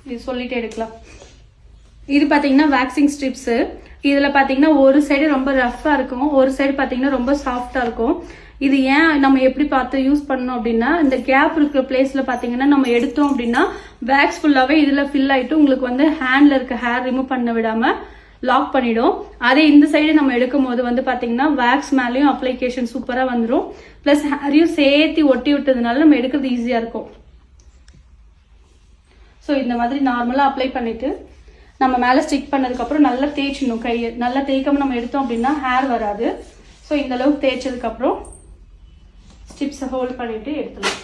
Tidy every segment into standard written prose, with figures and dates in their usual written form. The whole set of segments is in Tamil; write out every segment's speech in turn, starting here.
இது சொல்லிட்டு எடுக்கலாம். இது பார்த்தீங்கன்னா வேக்சிங் ஸ்ட்ரிப்ஸு. இதில் பார்த்தீங்கன்னா ஒரு சைடு ரொம்ப ரஃப்பாக இருக்கும், ஒரு சைடு பார்த்தீங்கன்னா ரொம்ப சாஃப்டாக இருக்கும். இது ஏன் நம்ம எப்படி பார்த்து யூஸ் பண்ணணும் அப்படின்னா, இந்த கேப் இருக்கிற பிளேஸில் பார்த்தீங்கன்னா நம்ம எடுத்தோம் அப்படின்னா வேக்ஸ் ஃபுல்லாகவே இதில் ஃபில் ஆகிட்டு உங்களுக்கு வந்து ஹேண்டில் இருக்க ஹேர் ரிமூவ் பண்ண விடாமல் லாக் பண்ணிடும். அதே இந்த சைடு நம்ம எடுக்கும் போது வந்து பார்த்தீங்கன்னா வேக்ஸ் மேலேயும் அப்ளிகேஷன் சூப்பராக வந்துடும். ப்ளஸ் ஹேரையும் சேர்த்து ஒட்டி விட்டதுனால நம்ம எடுக்கிறது ஈஸியாக இருக்கும். ஸோ இந்த மாதிரி நார்மலாக அப்ளை பண்ணிவிட்டு நம்ம மேலே ஸ்டிக் பண்ணதுக்கப்புறம் நல்லா தேய்ச்சிடணும். கையை நல்லா தேய்க்காம நம்ம எடுத்தோம் அப்படின்னா ஹேர் வராது. ஸோ இந்த அளவுக்கு தேய்ச்சதுக்கப்புறம் ஸ்டிப்ஸை ஹோல்ட் பண்ணிட்டு எடுத்துடலாம்.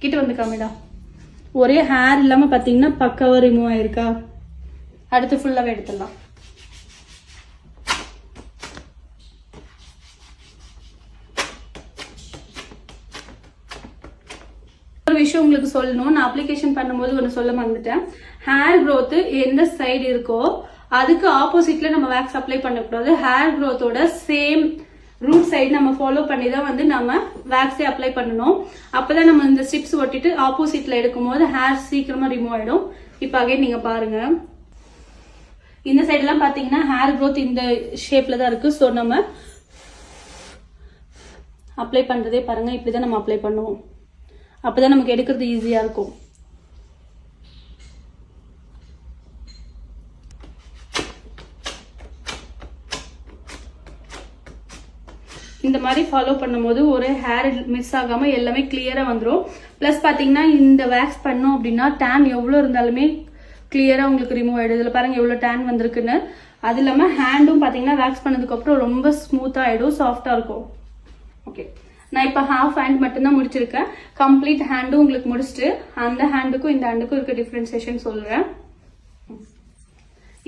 கிட்ட வந்து காமிடா. ஒரே ஹேர் இல்லாமல் பார்த்தீங்கன்னா பக்காவாக ரிமூவ் ஆயிருக்கா. அடுத்து ஃபுல்லாகவே எடுத்துடலாம். ஒரு விஷயம் உங்களுக்கு சொல்லணும், நான் அப்ளிகேஷன் பண்ணும்போது ஒன்று சொல்ல மறந்துட்டேன். ஹேர் க்ரோத் எந்த சைடு இருக்கோ அதுக்கு ஆப்போசிட்ல நம்ம வேக்ஸ் அப்ளை பண்ணக்கூடாது. ஹேர் க்ரோத்தோட சேம் ரூட் சைடு நம்ம ஃபாலோ பண்ணி தான் வந்து நம்ம வேக்ஸே அப்ளை பண்ணணும். அப்பதான் நம்ம இந்த ஸ்ட்ரிப்ஸ் ஒட்டிட்டு ஆப்போசிட்ல எடுக்கும் போது ஹேர் சீக்கிரமா ரிமூவ் ஆயிடும். இப்போ அகைன் நீங்க பாருங்க, இந்த சைடுலாம் பாத்தீங்கன்னா ஹேர் க்ரோத் இந்த ஷேப்ல தான் இருக்கு. ஸோ நம்ம அப்ளை பண்றதே பாருங்க, இப்படிதான் நம்ம அப்ளை பண்ணுவோம். அப்பதான் நமக்கு எடுக்கிறது ஈஸியா இருக்கும். இந்த மாதிரி ஃபாலோ பண்ணும்போது ஒரு ஹேர் மிஸ் ஆகாம எல்லாமே கிளியரா வந்துடும். பிளஸ் பாத்தீங்கன்னா இந்த வேக்ஸ் பண்ணோம் அப்படின்னா டேன் எவ்வளவு இருந்தாலுமே கிளியரா உங்களுக்கு ரிமூவ் ஆயிடும். இதுல பாருங்க எவ்வளவு டேன் வந்திருக்குன்னு. அது இல்லாம ஹேண்டும் பாத்தீங்கன்னா வேக்ஸ் பண்ணதுக்கு அப்புறம் ரொம்ப ஸ்மூத்தா ஆயிடும், சாஃப்டா இருக்கும். ஓகே, நான் இப்போ ஹாஃப் ஹேண்ட் மட்டும்தான் முடிச்சிருக்கேன். கம்ப்ளீட் ஹேண்டும் உங்களுக்கு முடிச்சுட்டு அந்த ஹேண்டுக்கும் இந்த ஹேண்டுக்கும் இருக்க டிஃபரன்சியேஷன் சொல்றேன்.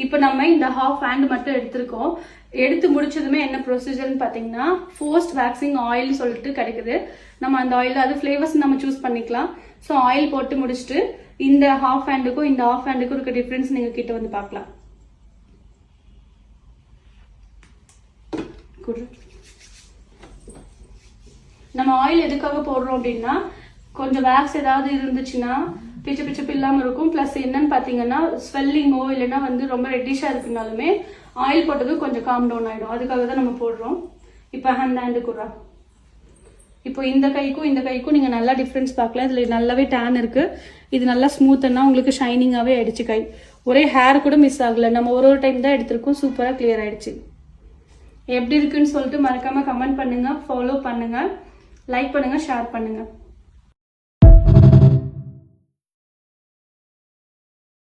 இப்போ நம்ம இந்த ஹாஃப் ஹேண்ட் மட்டும் எடுத்திருக்கோம். எடுத்து முடிச்சதுமே என்ன ப்ரொசீஜர்னு பார்த்தீங்கன்னா போஸ்ட் வேக்சிங் ஆயில் சொல்லிட்டு கிடைக்குது. நம்ம அந்த ஆயில் அது ஃப்ளேவர்ஸ் நம்ம சூஸ் பண்ணிக்கலாம். ஸோ ஆயில் போட்டு முடிச்சுட்டு இந்த ஹாஃப் ஹேண்டுக்கும் இந்த ஹாஃப் ஹேண்டுக்கும் இருக்க டிஃபரன்ஸ் நீங்க கிட்ட வந்து பார்க்கலாம். நம்ம ஆயில் எதுக்காக போடுறோம் அப்படின்னா கொஞ்சம் வேக்ஸ் ஏதாவது இருந்துச்சுன்னா பிச்சு பிச்சு இல்லாம இருக்கும். பிளஸ் என்னன்னு பாத்தீங்கன்னா ஸ்வெல்லிங்கோ இல்லைன்னா வந்து ரொம்ப ரெட்டிஷா இருக்குனாலுமே ஆயில் போட்டது கொஞ்சம் காம் டவுன் ஆயிடும். அதுக்காக தான் நம்ம போடுறோம். இப்போ ஹேண்ட் ஹேண்டுக்குறா. இப்போ இந்த கைக்கும் இந்த கைக்கும் நீங்க நல்லா டிஃபரன்ஸ் பார்க்கலாம். இதுல நல்லாவே டேன் இருக்கு. இது நல்லா ஸ்மூத்தனா உங்களுக்கு ஷைனிங்காவே ஆயிடுச்சு. கை ஒரே ஹேர் கூட மிஸ் ஆகல. நம்ம ஒரு டைம் தான் எடுத்திருக்கோம். சூப்பரா கிளியர் ஆயிடுச்சு. எப்படி இருக்குன்னு சொல்லிட்டு மறக்காம கமெண்ட் பண்ணுங்க, ஃபாலோ பண்ணுங்க, லைக் பண்ணுங்க, ஷேர் பண்ணுங்க.